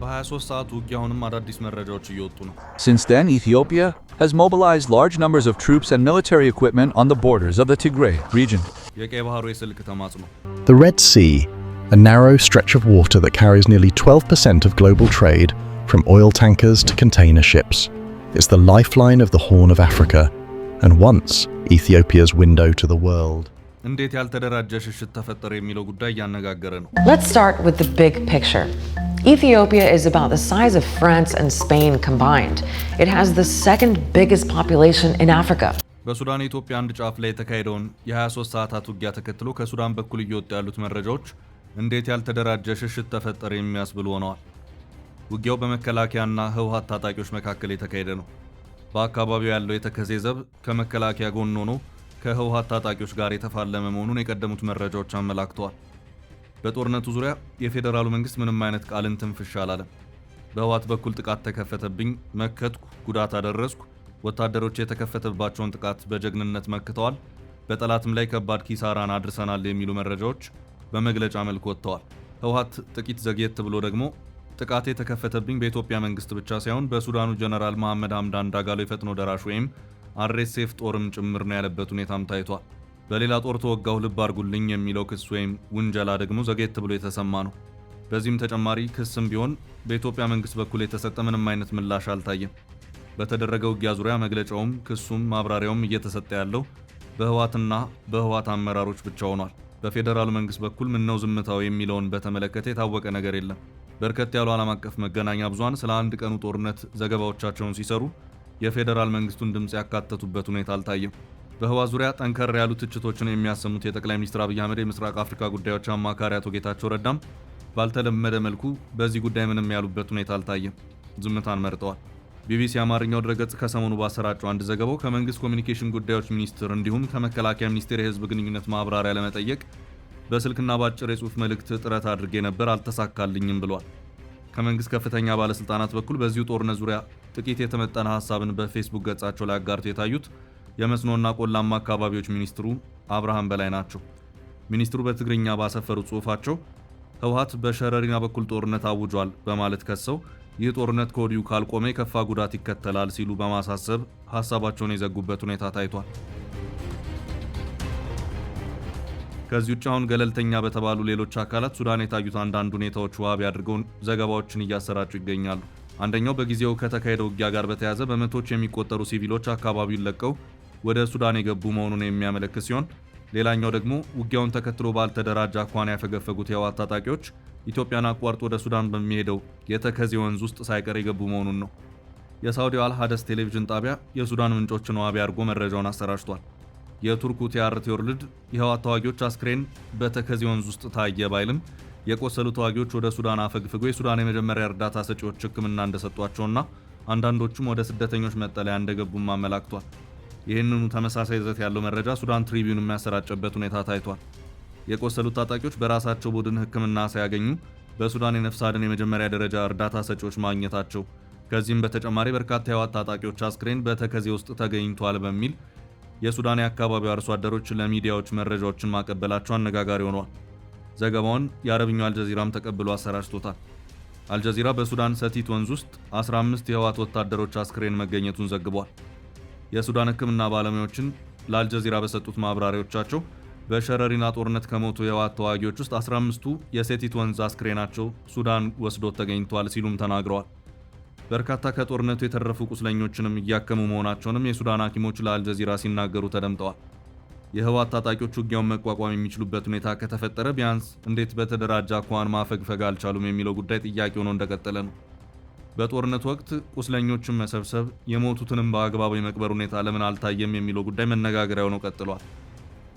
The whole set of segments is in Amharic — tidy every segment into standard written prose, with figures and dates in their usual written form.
በ23 ሰዓት ውጊያውንም አዳዲስ መረጃዎች እየወጡ ነው። Since then, Ethiopia has mobilized large numbers of troops and military equipment on the borders of the Tigray region. የቀይ ባህሩ የስልክ ተማጽኖ The Red Sea, a narrow stretch of water that carries nearly 12% of global trade, from oil tankers to container ships. It's the lifeline of the Horn of Africa, and once Ethiopia's window to the world. እንዴት ያልተደራጀ ሽሽት ተፈጠረ የሚለው ጉዳይ እያነጋገረ ነው። Let's start with the big picture. Ethiopia is about the size of France and Spain combined. It has the second biggest population in Africa. በሱዳን ኢትዮጵያ አንድ ጫፍ ላይ የተካሄደውን የ23 ሰዓታት ውጊያ ተከትሎ ከሱዳን በኩል እየወጡ ያሉት መረጃዎች እንዴት ያልተደራጀ ሽሽት ተፈጠረ የሚያስብሉ ሆነዋል። ውጊያው በመከላከያና ህወሓት ታጣቂዎች መካከል የተካሄደ ነው። በአካባቢው ያለው የተከዜ ዘብ ከመከላከያ ጎን ሆኖ ከህወሓት ታጣቂዎች ጋር የተፋለመ መሆኑን የቀደሙት መረጃዎች አመላክተዋል። በጦርነቱ ዙሪያ የፌዴራሉ መንግስት ምንም አይነት ቃልን ትንፍሽ አላለም። በህወሓት በኩል ጥቃት ተከፈተብኝ፣ መከትኩ፣ ጉዳት አደረስኩ፣ ወታደሮች የተከፈተባቸውን ጥቃት በጀግንነት መክተዋል፣ በጠላትም ላይ ከባድ ኪሳራን አድርሰናል የሚሉ መረጃዎች በመግለጫ መልክ ወጥተዋል። ህወሓት ጥቂት ዘግየት ብሎ ደግሞ ጥቃት የተከፈተብኝ በኢትዮጵያ መንግስት ብቻ ሳይሆን በሱዳኑ ጀነራል መሐመድ ሐምዳን ዳጋሎ የፈጥኖ ደራሽ ወይም አርኤስኤፍ ጦርም ጭምር ነው ያለበት ሁኔታም ታይቷል። በሌላ ጦር ተወጋው ልብ አርጉልኝ የሚለው ክስ ወይም ውንጀላ ደግሞ ዘግየት ብሎ የተሰማ ነው። በዚህም ተጨማሪ ክስም ቢሆን በኢትዮጵያ መንግስት በኩል የተሰጠ ምንም አይነት ምላሽ አልታየም። በተደረገው ውጊያ ዙሪያ መግለጫውም ክሱም ማብራሪያውም እየተሰጠ ያለው በህወሓትና በህወሓት አመራሮች ብቻ ሆኗል። በፌዴራሉ መንግስት በኩል ምነው ዝምታው የሚለውን በተመለከተ የታወቀ ነገር የለም። በርከት ያሉ ዓለም አቀፍ መገናኛ ብዙሃን ስለ አንድ ቀኑ ጦርነት ዘገባዎቻቸውን ሲሰሩ የፌዴራል መንግስቱን ድምጽ ያካተቱበት ሁኔታ አልታየም። በህወሓት ዙሪያ ጠንከር ያሉ ትችቶችን የሚያሰሙት የጠቅላይ ሚኒስትር አብይ አህመድ የምስራቅ አፍሪካ ጉዳዮች አማካሪ አቶ ጌታቸው ረዳም ባልተለመደ መልኩ በዚህ ጉዳይ ምንም ያሉበት ሁኔታ አልታየም። ዝምታን መርጠዋል። ቢቢሲ አማርኛው ድረገጽ ከሰሞኑ ባሰራጨው አንድ ዘገባው ከመንግስት ኮሚኒኬሽን ጉዳዮች ሚኒስቴር እንዲሁም ከመከላከያ ሚኒስቴር የህዝብ ግንኙነት ማብራሪያ ለመጠየቅ በስልክና በአጭር የጽሑፍ መልእክት ጥረት አድርጌ ነበር፣ አልተሳካልኝም ብሏል። ከመንግስት ከፍተኛ ባለስልጣናት በኩል በዚሁ ጦርነት ዙሪያ ጥቂት የተመጠነ ሐሳብን በፌስቡክ ገጻቸው ላይ አጋርተው የታዩት የመስኖና ቆላማ አካባቢዎች ሚኒስትሩ አብርሃም በላይ ናቸው። ሚኒስትሩ በትግርኛ ባሰፈሩት ጽሑፋቸው ህወሓት በሸረሪና በኩል ጦርነት አውጇል በማለት ከሰው ይህ ጦርነት ከወዲሁ ካልቆመ የከፋ ጉዳት ይከተላል ሲሉ በማሳሰብ ሐሳባቸውን የዘጉበት ሁኔታ ታይቷል። ከዚህ ውጭ አሁን ገለልተኛ በተባሉ ሌሎች አካላት ሱዳን የታዩት አንዳንድ ሁኔታዎች ዋቢ አድርገው ዘገባዎችን እያሰራጩ ይገኛሉ። አንደኛው በጊዜው ከተካሄደው ውጊያ ጋር በተያያዘ በመቶዎች የሚቆጠሩ ሲቪሎች አካባቢውን ለቀው ወደ ሱዳን የገቡ መሆኑን የሚያመለክት ሲሆን፣ ሌላኛው ደግሞ ውጊያውን ተከትሎ ባልተደራጀ አኳኋን ያፈገፈጉት የህወሓት ታጣቂዎች ኢትዮጵያን አቋርጦ ወደ ሱዳን በሚሄደው የተከዜ ወንዝ ውስጥ ሳይቀር የገቡ መሆኑን ነው። የሳውዲው አልሃደስ ቴሌቪዥን ጣቢያ የሱዳን ምንጮችን ዋቢ አድርጎ መረጃውን አሰራጭቷል። የቱርኩ ቲአርቲ ወርልድ የህወሓት ተዋጊዎች አስክሬን በተከዜ ወንዝ ውስጥ ታየ ባይልም የቆሰሉ ተዋጊዎች ወደ ሱዳን አፈግፍገው የሱዳን የመጀመሪያ እርዳታ ሰጪዎች ሕክምና እንደሰጧቸውና አንዳንዶቹም ወደ ስደተኞች መጠለያ እንደገቡም አመላክቷል። ይህንኑ ተመሳሳይ ይዘት ያለው መረጃ ሱዳን ትሪቢዩን የሚያሰራጭበት ሁኔታ ታይቷል። የቆሰሉት ታጣቂዎች በራሳቸው ቡድን ሕክምና ሳያገኙ በሱዳን የነፍስ አድን የመጀመሪያ ደረጃ እርዳታ ሰጪዎች ማግኘታቸው፣ ከዚህም በተጨማሪ በርካታ የህወሓት ታጣቂዎች አስክሬን በተከዜ ውስጥ ተገኝቷል በሚል የሱዳን የአካባቢው አርሶ አደሮች ለሚዲያዎች መረጃዎችን ማቀበላቸው አነጋጋሪ ሆኗል። ዘገባውን የአረብኛው አልጀዚራም ተቀብሎ አሰራጭቶታል። አልጀዚራ በሱዳን ሰቲት ወንዝ ውስጥ 15 የህወሓት ወታደሮች አስክሬን መገኘቱን ዘግቧል። የሱዳን ሕክምና ባለሙያዎችን ለአልጀዚራ በሰጡት ማብራሪያዎቻቸው በሸረሪና ጦርነት ከሞቱ የህወሓት ተዋጊዎች ውስጥ 15ቱ የሰቲት ወንዝ አስክሬናቸው ሱዳን ወስዶት ተገኝቷል ሲሉም ተናግረዋል። በርካታ ከጦርነቱ የተረፉ ቁስለኞችንም እያከሙ መሆናቸውንም የሱዳን ሐኪሞች ለአልጀዚራ ሲናገሩ ተደምጠዋል። የህወሓት ታጣቂዎች ውጊያውን መቋቋም የሚችሉበት ሁኔታ ከተፈጠረ ቢያንስ እንዴት በተደራጀ አኳኋን ማፈግፈግ አልቻሉም የሚለው ጉዳይ ጥያቄ ሆኖ እንደቀጠለ ነው። በጦርነቱ ወቅት ቁስለኞችን መሰብሰብ፣ የሞቱትንም በአግባቡ የመቅበር ሁኔታ ለምን አልታየም የሚለው ጉዳይ መነጋገሪያ ሆኖ ቀጥሏል።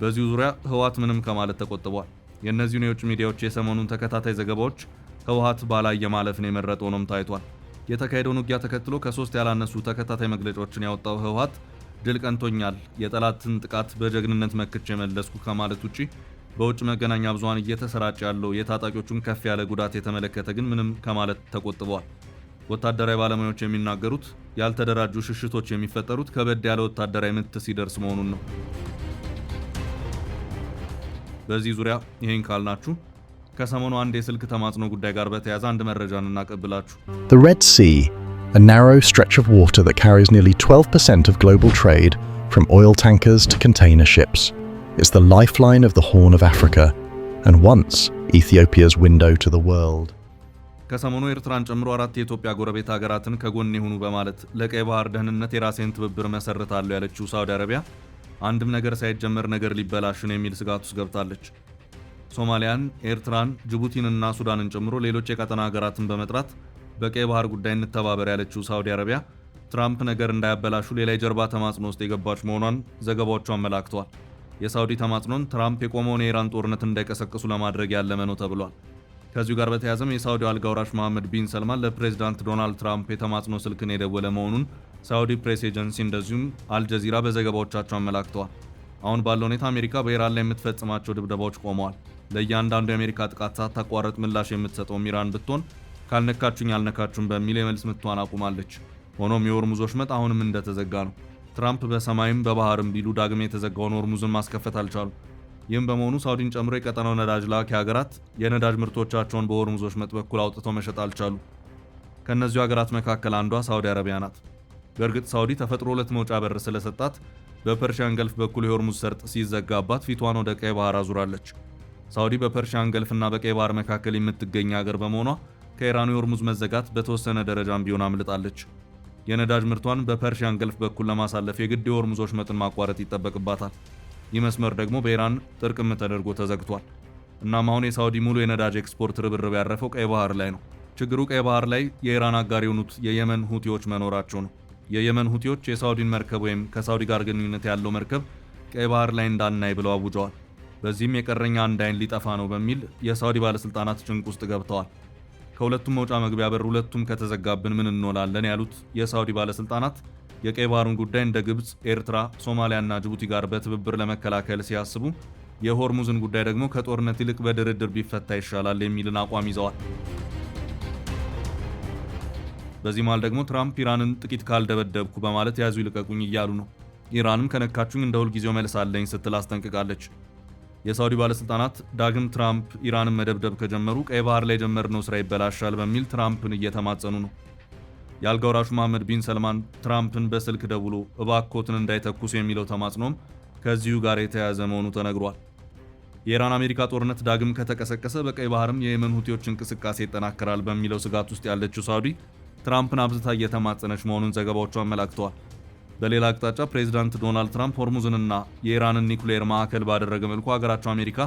በዚሁ ዙሪያ ህወሓት ምንም ከማለት ተቆጥቧል። የእነዚሁን የውጭ ሚዲያዎች የሰሞኑን ተከታታይ ዘገባዎች ህወሓት ባላየ ማለፍን የመረጠ ሆኖም ታይቷል። የተካሄደውን ውጊያ ተከትሎ ከ3 ያላነሱ ተከታታይ መግለጫዎችን ያወጣው ህወሓት ድል ቀንቶኛል፣ የጠላትን ጥቃት በጀግንነት መክቼ መለስኩ ከማለት ውጪ በውጭ መገናኛ ብዙሃን እየተሰራጨ ያለው የታጣቂዎቹን ከፍ ያለ ጉዳት የተመለከተ ግን ምንም ከማለት ተቆጥበዋል። ወታደራዊ ባለሙያዎች የሚናገሩት ያልተደራጁ ሽሽቶች የሚፈጠሩት ከበድ ያለ ወታደራዊ ምት ሲደርስ መሆኑን ነው። በዚህ ዙሪያ ይሄን ካልናችሁ ከሰሞኑ አንድ የስልክ ተማጽኖ ጉዳይ ጋር በተያያዘ አንድ መረጃን እናቀብላችሁ። The Red Sea, a narrow stretch of water that carries nearly 12% of global trade from oil tankers to container ships. It's the lifeline of the Horn of Africa and once Ethiopia's window to the world. ከሰሞኑ ኤርትራን ጨምሮ 4 የኢትዮጵያ ጎረቤት ሀገራትን ከጎን ይሁኑ በማለት ለቀይ ባህር ደህንነት የራሴን ትብብር መሰረታለሁ ያለችው ሳውዲ አረቢያ አንድም ነገር ሳይጀመር ነገር ሊበላሽ ነው የሚል ስጋት ውስጥ ገብታለች። ሶማሊያን፣ ኤርትራን፣ ጅቡቲንና ሱዳንን ጨምሮ ሌሎች የቀጠና ሀገራትን በመጥራት በቀይ ባህር ጉዳይ እንተባበር ያለችው ሳውዲ አረቢያ ትራምፕ ነገር እንዳያበላሹ ሌላ የጀርባ ተማጽኖ ውስጥ የገባች መሆኗን ዘገባዎቹ አመላክተዋል። የሳውዲ ተማጽኖን ትራምፕ የቆመውን የኢራን ጦርነት እንዳይቀሰቅሱ ለማድረግ ያለመ ነው ተብሏል። ከዚሁ ጋር በተያያዘም የሳውዲው አልጋ ወራሽ መሐመድ ቢን ሰልማን ለፕሬዝዳንት ዶናልድ ትራምፕ የተማጽኖ ስልክን የደወለ መሆኑን ሳውዲ ፕሬስ ኤጀንሲ እንደዚሁም አልጀዚራ በዘገባዎቻቸው አመላክተዋል። አሁን ባለው ሁኔታ አሜሪካ በኢራን ላይ የምትፈጽማቸው ድብደባዎች ቆመዋል። ለእያንዳንዱ የአሜሪካ ጥቃት ሳታቋርጥ ምላሽ የምትሰጠው ኢራን ብትሆን ካልነካችሁኝ አልነካችሁም በሚል የመልስ ምቷን አቁማለች። ሆኖም የሆርሙዝ ወሽመጥ አሁንም እንደተዘጋ ነው። ትራምፕ በሰማይም በባህርም ቢሉ ዳግም የተዘጋውን ሆርሙዝን ማስከፈት አልቻሉ። ይህም በመሆኑ ሳውዲን ጨምሮ የቀጠናው ነዳጅ ላኪ ሀገራት የነዳጅ ምርቶቻቸውን በሆርሙዝ ወሽመጥ በኩል አውጥተው መሸጥ አልቻሉ። ከእነዚሁ ሀገራት መካከል አንዷ ሳውዲ አረቢያ ናት። በእርግጥ ሳውዲ ተፈጥሮ ሁለት መውጫ በር ስለሰጣት በፐርሺያን ገልፍ በኩል የሆርሙዝ ሰርጥ ሲዘጋባት ፊቷን ወደ ቀይ ባህር አዙራለች። ሳውዲ በፐርሺያን ገልፍና በቀይ ባህር መካከል የምትገኝ ሀገር በመሆኗ ከኢራኑ የሆርሙዝ መዘጋት በተወሰነ ደረጃም ቢሆን አምልጣለች። የነዳጅ ምርቷን በፐርሺያን ገልፍ በኩል ለማሳለፍ የግድ የሆርሙዝ ወሽመጥን ማቋረጥ ይጠበቅባታል። ይህ መስመር ደግሞ በኢራን ጥርቅም ተደርጎ ተዘግቷል። እናም አሁን የሳውዲ ሙሉ የነዳጅ ኤክስፖርት ርብርብ ያረፈው ቀይ ባህር ላይ ነው። ችግሩ ቀይ ባህር ላይ የኢራን አጋር የሆኑት የየመን ሁቲዎች መኖራቸው ነው። የየመን ሁቲዎች የሳውዲን መርከብ ወይም ከሳውዲ ጋር ግንኙነት ያለው መርከብ ቀይ ባህር ላይ እንዳናይ ብለው አውጀዋል። በዚህም የቀረኛ አንድ አይን ሊጠፋ ነው በሚል የሳውዲ ባለስልጣናት ጭንቅ ውስጥ ገብተዋል። ከሁለቱም መውጫ መግቢያ በር ሁለቱም ከተዘጋብን ምን እንሆናለን ያሉት የሳውዲ ባለስልጣናት የቀይ ባህሩን ጉዳይ እንደ ግብፅ፣ ኤርትራ፣ ሶማሊያና ጅቡቲ ጋር በትብብር ለመከላከል ሲያስቡ የሆርሙዝን ጉዳይ ደግሞ ከጦርነት ይልቅ በድርድር ቢፈታ ይሻላል የሚልን አቋም ይዘዋል። በዚህ መሃል ደግሞ ትራምፕ ኢራንን ጥቂት ካልደበደብኩ በማለት ያዙ ይልቀቁኝ እያሉ ነው። ኢራንም ከነካችሁኝ እንደ ሁልጊዜው መልሳለኝ ስትል አስጠንቅቃለች። የሳውዲ ባለስልጣናት ዳግም ትራምፕ ኢራንን መደብደብ ከጀመሩ ቀይ ባህር ላይ የጀመርነው ስራ ይበላሻል በሚል ትራምፕን እየተማጸኑ ነው። የአልጋ ወራሹ መሐመድ ቢን ሰልማን ትራምፕን በስልክ ደውሎ እባክዎትን እንዳይተኩሱ የሚለው ተማጽኖም ከዚሁ ጋር የተያያዘ መሆኑ ተነግሯል። የኢራን አሜሪካ ጦርነት ዳግም ከተቀሰቀሰ በቀይ ባህርም የየመን ሁቲዎች እንቅስቃሴ ይጠናከራል በሚለው ስጋት ውስጥ ያለችው ሳውዲ ትራምፕን አብዝታ እየተማጸነች መሆኑን ዘገባዎቹ አመላክተዋል። በሌላ አቅጣጫ ፕሬዚዳንት ዶናልድ ትራምፕ ሆርሙዝንና የኢራንን ኒኩሌር ማዕከል ባደረገ መልኩ ሀገራቸው አሜሪካ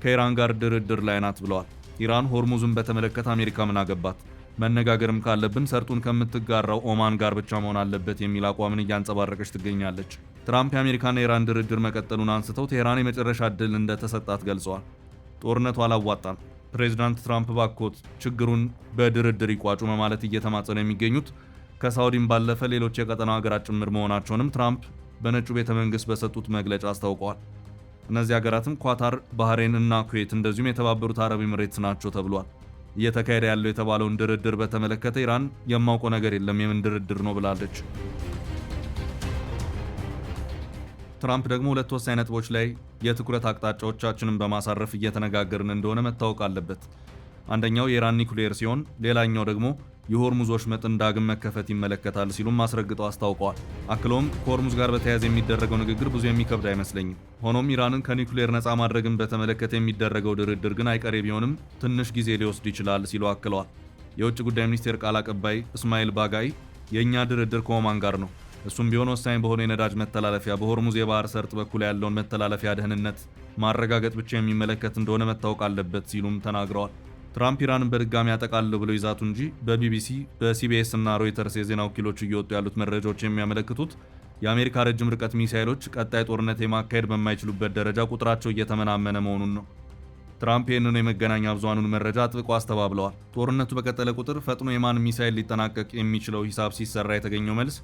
ከኢራን ጋር ድርድር ላይ ናት ብለዋል። ኢራን ሆርሙዝን በተመለከተ አሜሪካ ምን አገባት? መነጋገርም ካለብን ሰርጡን ከምትጋራው ኦማን ጋር ብቻ መሆን አለበት የሚል አቋምን እያንጸባረቀች ትገኛለች። ትራምፕ የአሜሪካና የኢራን ድርድር መቀጠሉን አንስተው ቴህራን የመጨረሻ ዕድል እንደተሰጣት ገልጸዋል። ጦርነቱ አላዋጣም፣ ፕሬዚዳንት ትራምፕ ባኮት ችግሩን በድርድር ይቋጩ በማለት እየተማጸኑ የሚገኙት ከሳውዲም ባለፈ ሌሎች የቀጠናው ሀገራት ጭምር መሆናቸውንም ትራምፕ በነጩ ቤተ መንግስት በሰጡት መግለጫ አስታውቀዋል። እነዚህ ሀገራትም ኳታር፣ ባህሬን እና ኩዌት እንደዚሁም የተባበሩት አረብ ኤምሬትስ ናቸው ተብሏል። እየተካሄደ ያለው የተባለውን ድርድር በተመለከተ ኢራን የማውቀው ነገር የለም የምን ድርድር ነው ብላለች። ትራምፕ ደግሞ ሁለት ወሳኝ ነጥቦች ላይ የትኩረት አቅጣጫዎቻችንን በማሳረፍ እየተነጋገርን እንደሆነ መታወቅ አለበት። አንደኛው የኢራን ኒኩሌር ሲሆን ሌላኛው ደግሞ የሆርሙዝ ወሽመጥን ዳግም መከፈት ይመለከታል ሲሉም አስረግጠው አስታውቀዋል። አክለውም ከሆርሙዝ ጋር በተያያዘ የሚደረገው ንግግር ብዙ የሚከብድ አይመስለኝም። ሆኖም ኢራንን ከኒኩሌር ነፃ ማድረግን በተመለከተ የሚደረገው ድርድር ግን አይቀሬ ቢሆንም ትንሽ ጊዜ ሊወስድ ይችላል ሲሉ አክለዋል። የውጭ ጉዳይ ሚኒስቴር ቃል አቀባይ እስማኤል ባጋይ የእኛ ድርድር ከኦማን ጋር ነው፣ እሱም ቢሆን ወሳኝ በሆነ የነዳጅ መተላለፊያ በሆርሙዝ የባህር ሰርጥ በኩል ያለውን መተላለፊያ ደህንነት ማረጋገጥ ብቻ የሚመለከት እንደሆነ መታወቅ አለበት ሲሉም ተናግረዋል። ትራምፕ ኢራንን በድጋሚ ያጠቃልሉ ብለው ይዛቱ እንጂ በቢቢሲ በሲቢኤስ እና ሮይተርስ የዜና ወኪሎች እየወጡ ያሉት መረጃዎች የሚያመለክቱት የአሜሪካ ረጅም ርቀት ሚሳይሎች ቀጣይ ጦርነት የማካሄድ በማይችሉበት ደረጃ ቁጥራቸው እየተመናመነ መሆኑን ነው። ትራምፕ ይህንኑ የመገናኛ ብዙሃኑን መረጃ አጥብቀው አስተባብለዋል። ጦርነቱ በቀጠለ ቁጥር ፈጥኖ የማን ሚሳይል ሊጠናቀቅ የሚችለው ሂሳብ ሲሰራ የተገኘው መልስ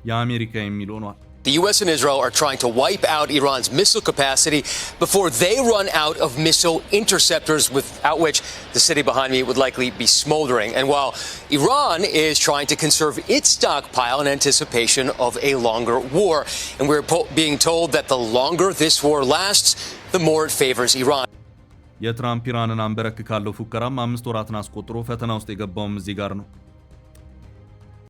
የአሜሪካ የሚል ሆኗል። The U.S. and Israel are trying to wipe out Iran's missile capacity before they run out of missile interceptors, without which the city behind me would likely be smoldering. And while Iran is trying to conserve its stockpile in anticipation of a longer war, and we're being told that the longer this war lasts, the more it favors Iran. የትራምፕ ኢራንን አንበረክካለሁ ፉከራም 5 ወራትን አስቆጥሮ ፈተና ውስጥ የገባውም እዚህ ጋር ነው።